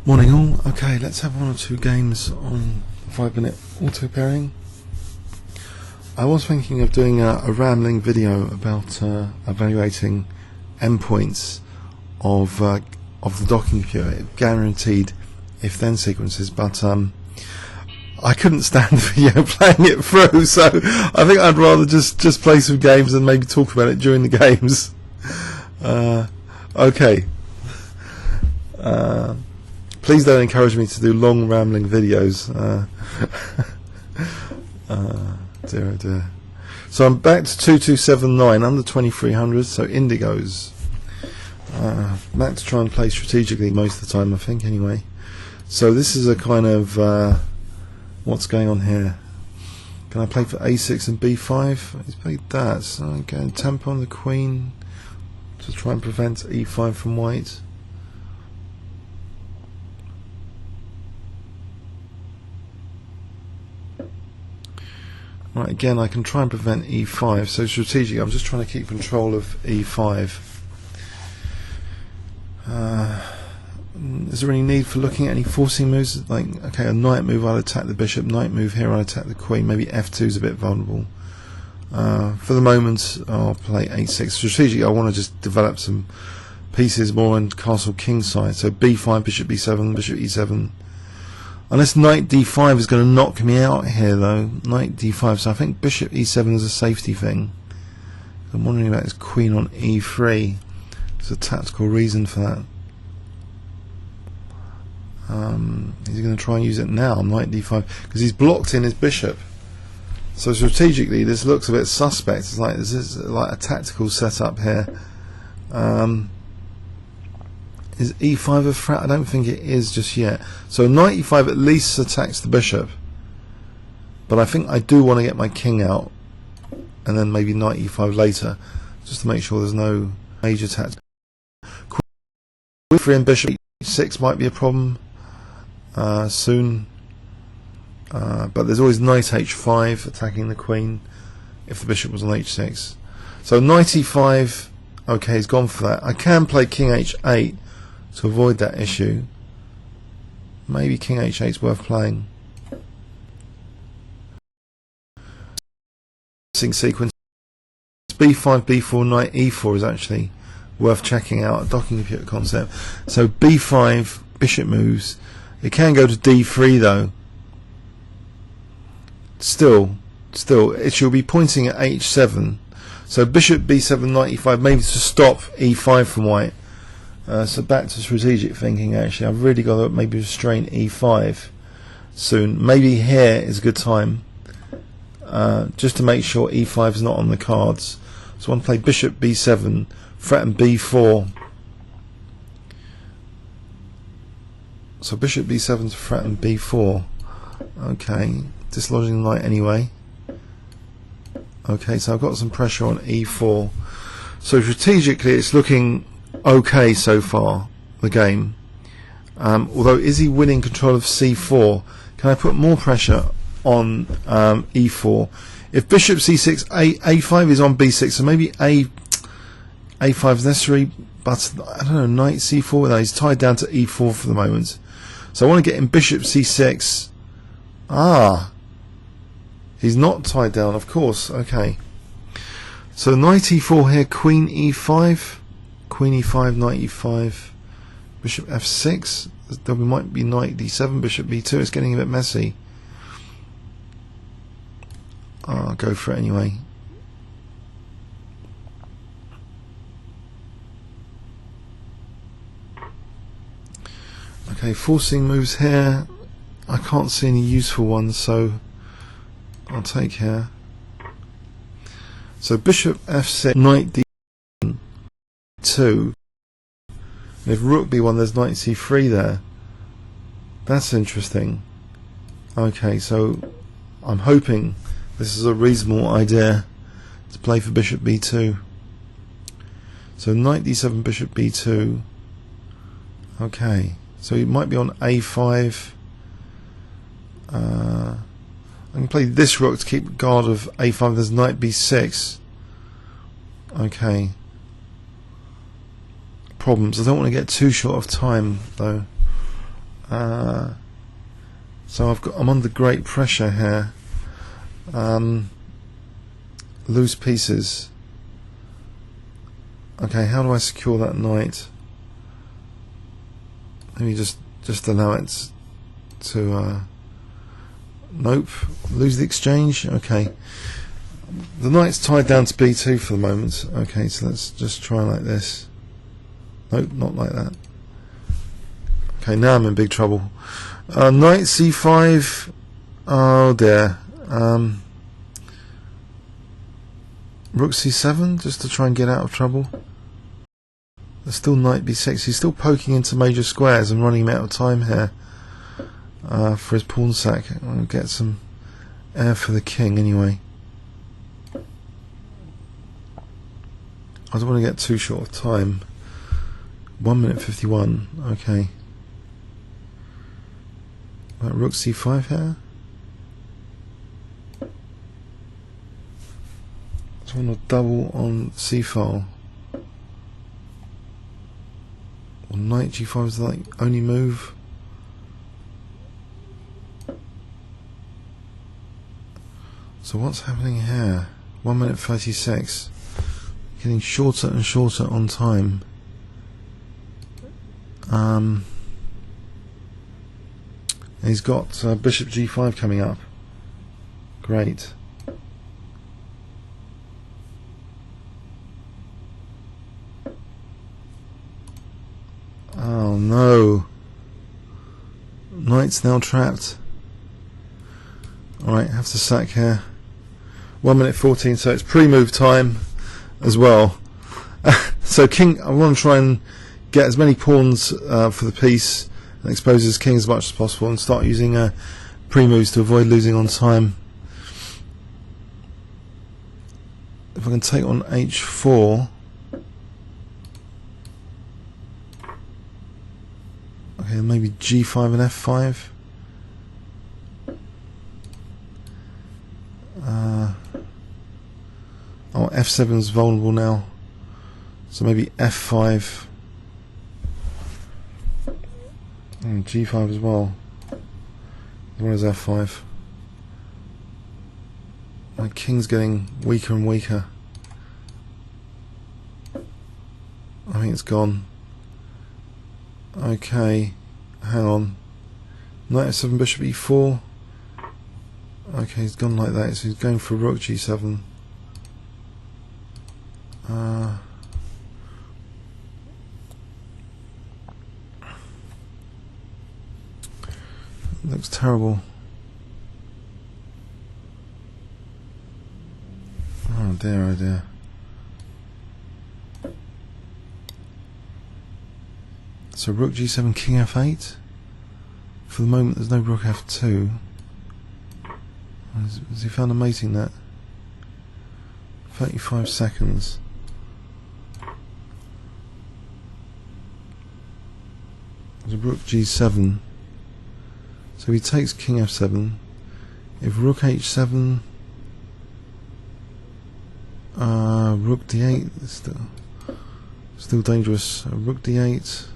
Morning all. Okay, let's have one or two games on 5-minute auto pairing. I was thinking of doing a rambling video about evaluating endpoints of the docking computer, guaranteed if-then sequences, but I couldn't stand the video playing it through, so I think I'd rather just play some games and maybe talk about it during the games. Okay. Please don't encourage me to do long rambling videos. Dear oh dear. So I'm back to 2279 under 2300, so indigos. Back to try and play strategically most of the time, I think, anyway. So this is a kind of what's going on here. Can I play for a6 and b5? He's played that. So I'm going tempo on the queen to try and prevent e5 from white. Right, again, I can try and prevent e5. So strategically, I'm just trying to keep control of e5. Is there any need for looking at any forcing moves? Like, okay, a knight move, I'll attack the bishop. Knight move here, I'll attack the queen. Maybe f2 is a bit vulnerable. For the moment, I'll play h6. Strategically, I want to just develop some pieces more on castle king side. So b5, bishop b7, bishop e7. Unless knight d5 is going to knock me out here, though. Knight d5, so I think bishop e7 is a safety thing. I'm wondering about his queen on e3. There's a tactical reason for that. Is he going to try and use it now? Knight d5, because he's blocked in his bishop. So strategically, this looks a bit suspect. It's like this is like a tactical setup here. Is e5 a threat? I don't think it is just yet. So knight e5 at least attacks the bishop, but I think I do want to get my king out, and then maybe knight e5 later, just to make sure there's no major attacks. Queen 3 and bishop e6 might be a problem soon, but there's always knight h5 attacking the queen if the bishop was on h6. So knight e5, okay, he's gone for that. I can play king h8 to avoid that issue. Maybe king h8 is worth playing. Sequence b5, b4, knight e4 is actually worth checking out, a docking computer concept. So b5, bishop moves. It can go to d3 though. Still, it should be pointing at h7. So bishop b7, knight e5, maybe to stop e5 from white. So back to strategic thinking. Actually, I've really got to maybe restrain e5 soon. Maybe here is a good time, just to make sure e5 is not on the cards. So I want to play bishop b7, threaten b4. So bishop b7 to threaten b4. Okay, dislodging the knight anyway. Okay, so I've got some pressure on e4. So strategically, it's looking okay so far, the game. Although, is he winning control of c4? Can I put more pressure on e4? If bishop c6, a5 is on b6, so maybe a5 is necessary, but I don't know, knight c4, no, he's tied down to e4 for the moment. So I want to get him bishop c6. He's not tied down, of course. Okay. So knight e4 here, queen e5. Queen e5, knight e5, bishop f6. There might be knight d7, bishop b2. It's getting a bit messy. I'll go for it anyway. Okay, forcing moves here. I can't see any useful ones, so I'll take here. So bishop f6, knight d2. And if rook b1, there's knight c3 there. That's interesting. Okay, so I'm hoping this is a reasonable idea to play for bishop b2. So knight d7, bishop b2. Okay, so he might be on a5. I can play this rook to keep guard of a5. There's knight b6. Okay. Problems. I don't want to get too short of time though. So I'm under great pressure here. Loose pieces. Okay, how do I secure that knight? Let me just allow it to nope, lose the exchange. Okay, the knight's tied down to b2 for the moment. Okay, so let's just try like this. Nope, not like that. Okay, now I'm in big trouble. Knight c5. Oh dear. Rook c7, just to try and get out of trouble. There's still knight b6. He's still poking into major squares and running him out of time here for his pawn sack. I'll get some air for the king anyway. I don't want to get too short of time. 1 minute 51. Okay. Rook c5 here. I want to double on c-file. Or knight g5 is the only move. So what's happening here? 1 minute 36. Getting shorter and shorter on time. He's got bishop g5 coming up. Great. Oh no. Knight's now trapped. Alright, have to sack here. 1 minute 14, so it's pre-move time as well. So king, I want to try and get as many pawns for the piece and expose his king as much as possible and start using pre-moves to avoid losing on time. If I can take on h4. Okay, maybe g5 and f5. Oh, f7 is vulnerable now, so maybe f5 and g5 as well, as well as f5. My king's getting weaker and weaker. I think it's gone. Okay, hang on. Knight f7, bishop e4. Okay, he's gone like that, so he's going for rook g7. Looks terrible. Oh dear, oh dear. So rook g7, king f8. For the moment there's no rook f2. Has he found a mating net? 35 seconds. There's a rook g7. So he takes king f7. If rook h7, rook d8 is still dangerous. Rook d8.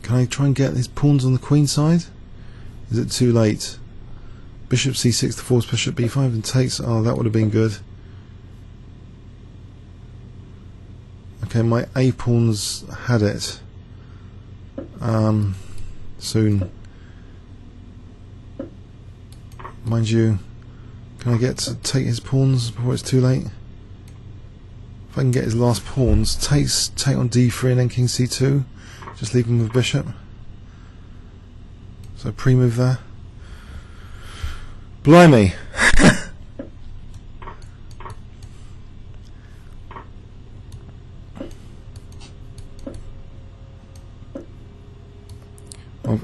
Can I try and get his pawns on the queen side? Is it too late? Bishop c6 to force bishop b5 and takes. Oh, that would have been good. Okay, my a pawns had it. Soon. Mind you, can I get to take his pawns before it's too late? If I can get his last pawns, take on d3 and then king c2. Just leave him with bishop. So pre-move there. Blimey!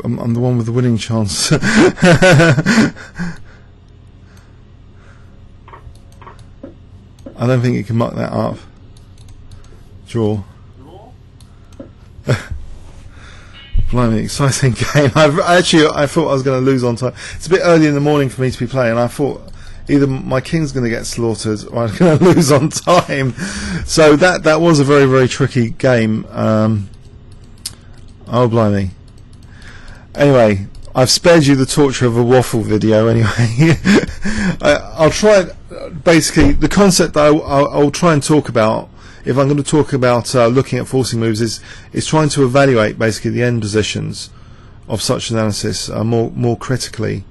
I'm the one with the winning chance. I don't think it can muck that up. Draw. Blimey, exciting game. I thought I was going to lose on time. It's a bit early in the morning for me to be playing. I thought either my king's going to get slaughtered or I'm going to lose on time. So that was a very, very tricky game. Oh blimey. Anyway, I've spared you the torture of a waffle video anyway. I'll try, basically the concept that I'll try and talk about, if I'm going to talk about looking at forcing moves, is trying to evaluate basically the end positions of such analysis more critically.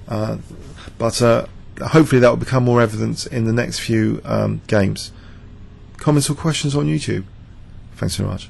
But hopefully that will become more evident in the next few games. Comments or questions on YouTube? Thanks very much.